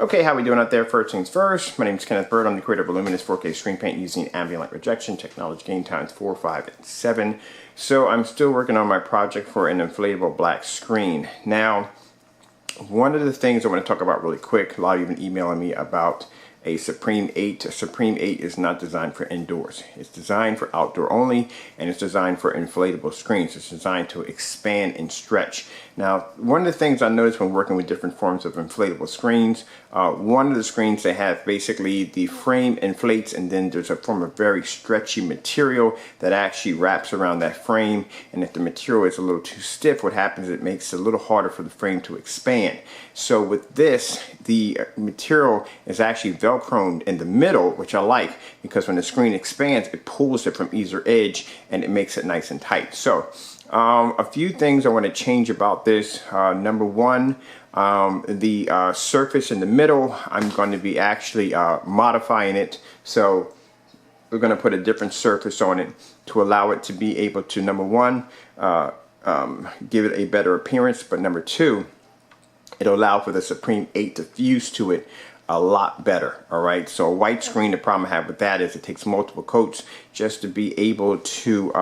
Okay, how we doing out there? First things first, my name is Kenneth Bird. I'm the creator of Luminous 4K screen paint using ambient light rejection, technology gain times 4, 5, and 7. So I'm still working on my project for an inflatable black screen. Now, one of the things I want to talk about really quick, a lot of you have been emailing me about a Supreme 8. A Supreme 8 is not designed for indoors. It's designed for outdoor only, and it's designed for inflatable screens. It's designed to expand and stretch. Now, one of the things I noticed when working with different forms of inflatable screens, one of the screens they have basically the frame inflates, and then there's a form of very stretchy material that actually wraps around that frame, and if the material is a little too stiff, what happens is it makes it a little harder for the frame to expand. So with this, the material is actually velcroed in the middle, which I like, because when the screen expands, it pulls it from either edge and it makes it nice and tight. So a few things I want to change about this. Number one, the surface in the middle, I'm going to be actually modifying it. So we're going to put a different surface on it to allow it to be able to, number one, give it a better appearance, but number two, it'll allow for the Supreme 8 to fuse to it a lot better. All right, so a white screen, the problem I have with that is it takes multiple coats just to be able to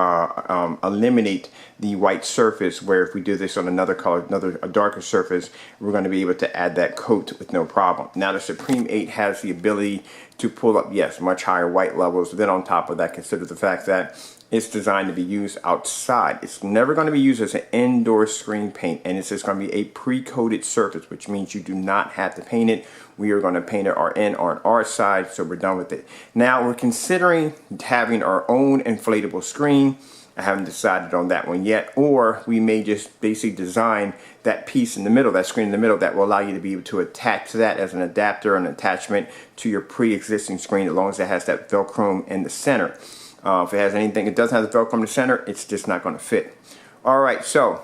eliminate the white surface, where if we do this on another color, a darker surface, we're going to be able to add that coat with no problem. Now the Supreme 8 has the ability to pull up, yes, much higher white levels. Then on top of that, consider the fact that it's designed to be used outside. It's never going to be used as an indoor screen paint, and it's just going to be a pre-coated surface, which means you do not have to paint it. We are going to paint it on our side, so we're done with it. Now we're considering having our own inflatable screen. I haven't decided on that one yet, or we may just basically design that piece in the middle, that screen in the middle, that will allow you to be able to attach that as an adapter, an attachment to your pre-existing screen, as long as it has that Velcro in the center. If it has anything, it doesn't have the Velcro in the center, it's just not going to fit. Alright, so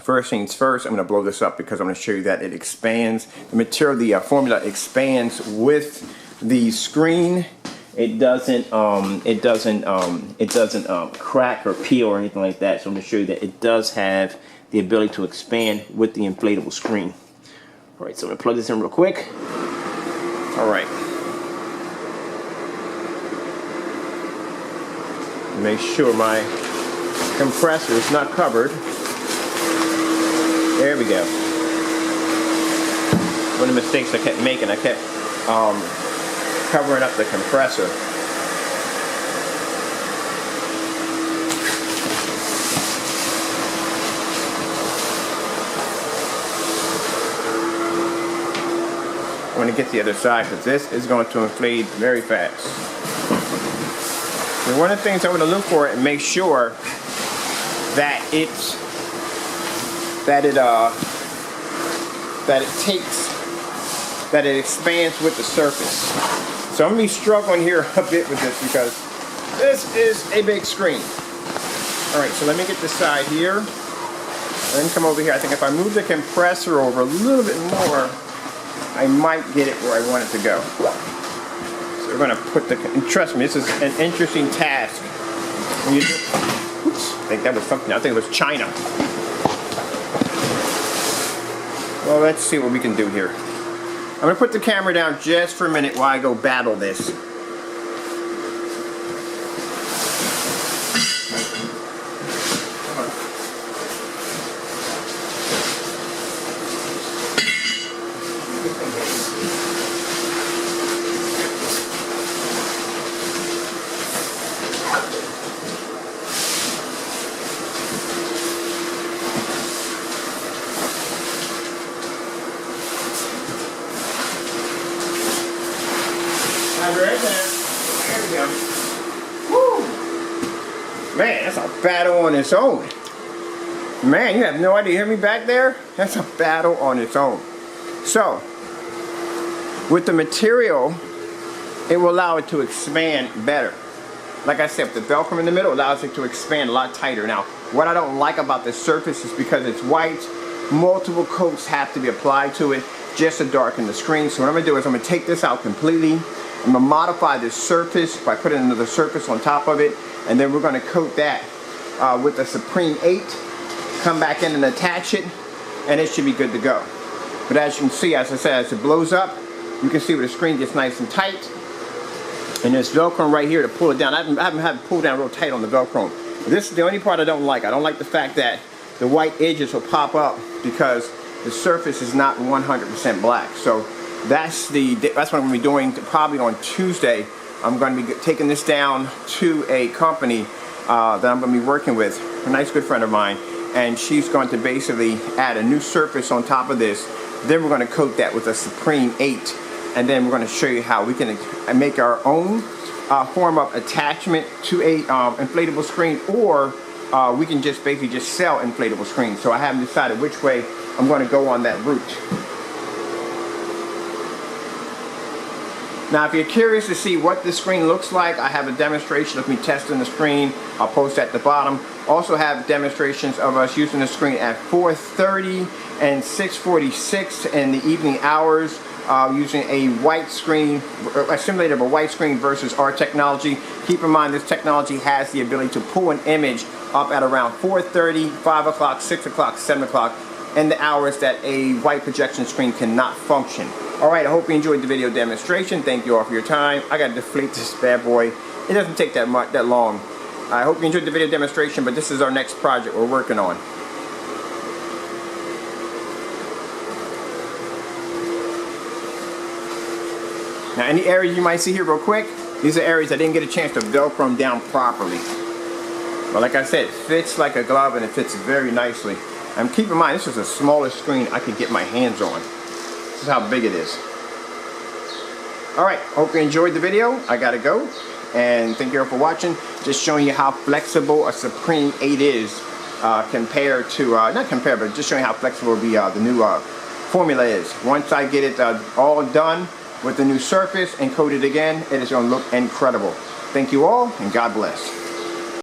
first things first, I'm going to blow this up because I'm going to show you that it expands. The material, the formula expands with the screen. It doesn't crack or peel or anything like that. So I'm going to show you that it does have the ability to expand with the inflatable screen. Alright, so I'm going to plug this in real quick. Alright. Make sure my compressor is not covered. There we go. One of the mistakes I kept making, I kept covering up the compressor. I'm going to get the other side because this is going to inflate very fast. And one of the things I'm going to look for and make sure that it expands with the surface. So I'm going to be struggling here a bit with this because this is a big screen. Alright, so let me get this side here. And then come over here. I think if I move the compressor over a little bit more, I might get it where I want it to go. So we're going to put the, and trust me, this is an interesting task. When you do, oops, I think that was something, I think it was China. Well, let's see what we can do here. I'm going to put the camera down just for a minute while I go battle this. Right there we go. Woo! Man, that's a battle on its own. Man, you have no idea. Hear me back there? That's a battle on its own. So, with the material, it will allow it to expand better. Like I said, the Velcro in the middle allows it to expand a lot tighter. Now, what I don't like about this surface is because it's white, multiple coats have to be applied to it just to darken the screen. So what I'm going to do is I'm going to take this out completely. I'm going to modify this surface by putting another surface on top of it, and then we're going to coat that with the Supreme 8, come back in and attach it, and it should be good to go. But as you can see, as I said, as it blows up, you can see where the screen gets nice and tight. And there's Velcro right here to pull it down. I haven't had it pulled down real tight on the Velcro. This is the only part I don't like. I don't like the fact that the white edges will pop up because the surface is not 100% black. So that's what I'm going to be doing probably on Tuesday. I'm going to be taking this down to a company that I'm going to be working with, a nice good friend of mine, and she's going to basically add a new surface on top of this. Then we're going to coat that with a Supreme 8, and then we're going to show you how we can make our own form of attachment to a inflatable screen, or we can just basically just sell inflatable screens. So I haven't decided which way I'm going to go on that route. Now, if you're curious to see what this screen looks like, I have a demonstration of me testing the screen. I'll post at the bottom. Also have demonstrations of us using the screen at 4:30 and 6:46 in the evening hours, using a white screen, a simulator of a white screen versus our technology. Keep in mind, this technology has the ability to pull an image up at around 4:30, 5 o'clock, 6 o'clock, 7 o'clock, in the hours that a white projection screen cannot function. Alright, I hope you enjoyed the video demonstration. Thank you all for your time. I gotta deflate this bad boy. It doesn't take that long. I hope you enjoyed the video demonstration, but this is our next project we're working on. Now, any areas you might see here real quick, these are areas I didn't get a chance to Velcro them down properly. But like I said, it fits like a glove and it fits very nicely. And keep in mind, this is the smallest screen I could get my hands on. This is how big it is. Alright, hope you enjoyed the video. I gotta go. And thank you all for watching. Just showing you how flexible a Supreme 8 is compared to, not compared, but just showing how flexible the new formula is. Once I get it all done with the new surface and coated again, it is going to look incredible. Thank you all, and God bless.